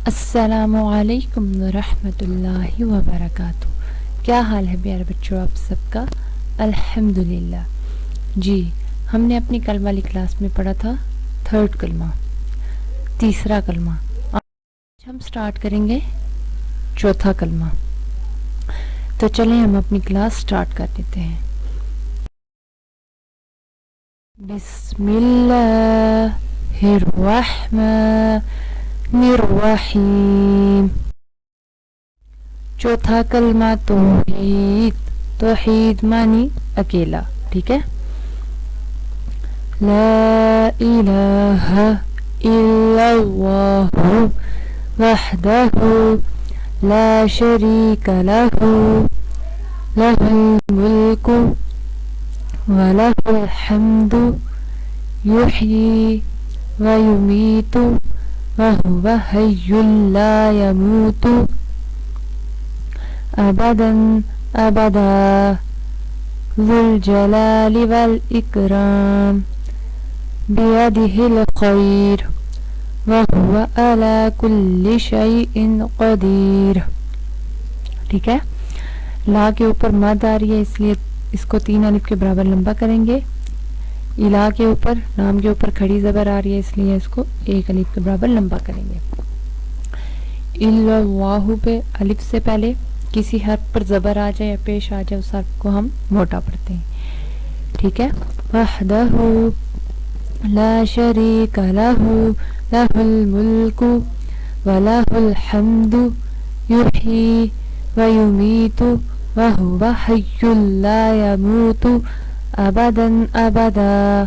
السلام علیکم ورحمۃ اللہ وبرکاتہ۔ کیا حال ہے پیارے بچوں آپ سب کا؟ الحمدللہ۔ جی ہم نے اپنی کل والی کلاس میں پڑھا تھا تھرڈ کلمہ، تیسرا کلمہ۔ آج ہم سٹارٹ کریں گے چوتھا کلمہ۔ تو چلیں ہم اپنی کلاس سٹارٹ کر دیتے ہیں۔ بسم اللہ الرحمن الرحیم۔ چوتھا کلمہ توحید۔ توحید معنی اکیلا، ٹھیک ہے؟ لا الہ الا اللہ وحدہ لا شریک لہ لہ الملک ولہ الحمد یحیی ویمیت وَهُوَ حَيٌّ لَا يَمُوتُ أَبَدًا أَبَدًا ذُو الْجَلَالِ وَالْإِكْرَامِ بِيَدِهِ الْخَيْرُ وَهُوَ عَلَى كُلِّ شَيْءٍ قَدِيرٌ۔ ٹھیک ہے؟ لا کے اوپر مد آ رہی ہے، اس لیے اس کو 3 الف کے برابر لمبا کریں گے۔ الہ کے اوپر، نام کے اوپر کھڑی زبر آ رہی ہے، اس لیے اس کو 1 الف کے برابر لمبا کریں گے۔ اللہ پہ الف سے پہلے کسی حرف پر زبر آ جائے یا پیش آ جائے، اس حرف کو ہم موٹا پڑھتے ہیں، ٹھیک ہے؟ وحدہ لا شریک لہ لہ الملک ولہ الحمد یحیی ویمیت وہو حی لا یموت ابدا ابدا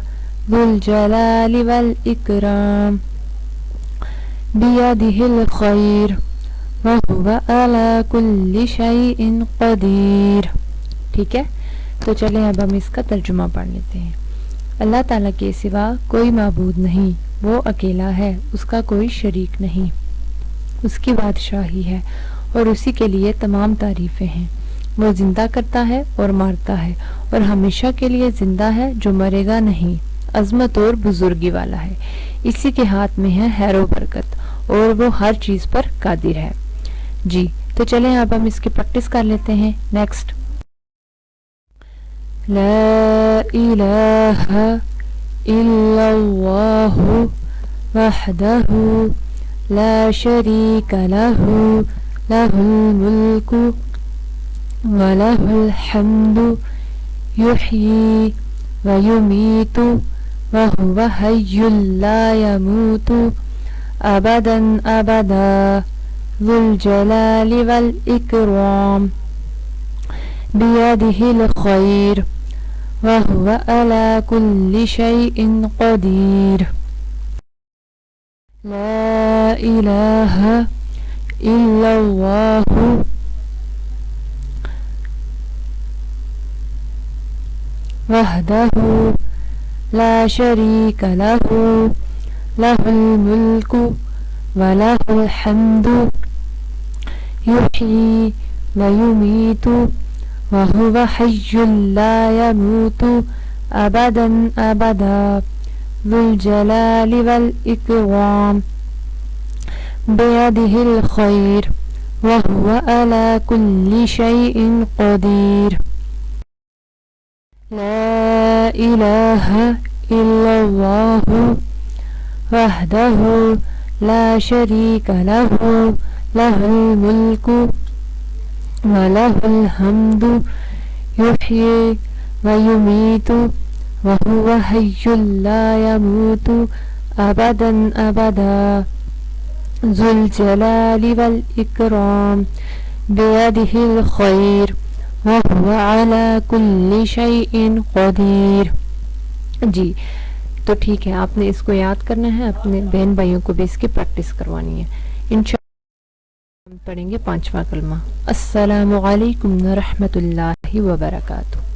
ذو الجلال والاکرام بیدہ الخیر وہو علی کل شیء قدیر۔ ٹھیک ہے؟ تو چلیں اب ہم اس کا ترجمہ پڑھ لیتے ہیں۔ اللہ تعالیٰ کے سوا کوئی معبود نہیں، وہ اکیلا ہے، اس کا کوئی شریک نہیں، اس کی بادشاہی ہے اور اسی کے لیے تمام تعریفیں ہیں۔ وہ زندہ کرتا ہے اور مارتا ہے اور ہمیشہ کے لیے زندہ ہے جو مرے گا نہیں، عظمت اور بزرگی والا ہے، اسی کے ہاتھ میں ہے خیر و برکت اور وہ ہر چیز پر قادر ہے۔ جی تو چلیں اب ہم اس کی پریکٹس کر لیتے ہیں۔ نیکسٹ۔ لا الہ الا اللہ وحدہ لا شریک لہ لہ الملک وَلَهُ الْحَمْدُ يُحْيِي وَيُمِيتُ وَهُوَ حَيٌّ لَا يَمُوتُ أَبَدًا أَبَدًا ذُو الْجَلَالِ وَالْإِكْرَامِ بِيَدِهِ الْخَيْرُ وَهُوَ عَلَى كُلِّ شَيْءٍ قَدِيرٌ۔ لا إله إلا الله وحدہ لا شریک لہ لہ الملک ولہ الحمد یحیی ویمیت وہو حی لا یموت ابدا ابدا ذو الجلال والاکرام بیدہ الخیر وہو علی کل شیء قدیر۔ لا الہ الا اللہ وحدہ لا شریک لہ لہ الملک ولہ الحمد یحیی ویمیت وہو حی لا یموت ابدا ابدا ذو الجلال والاکرام بیدہ الخیر وَهُوَ عَلَى كُلِّ شَيْءٍ قَدِيرٌ۔ جی تو ٹھیک ہے، آپ نے اس کو یاد کرنا ہے، اپنے بہن بھائیوں کو بھی اس کی پریکٹس کروانی ہے۔ انشاءاللہ ہم پڑھیں گے 5واں کلمہ۔ السلام علیکم ورحمۃ اللہ وبرکاتہ۔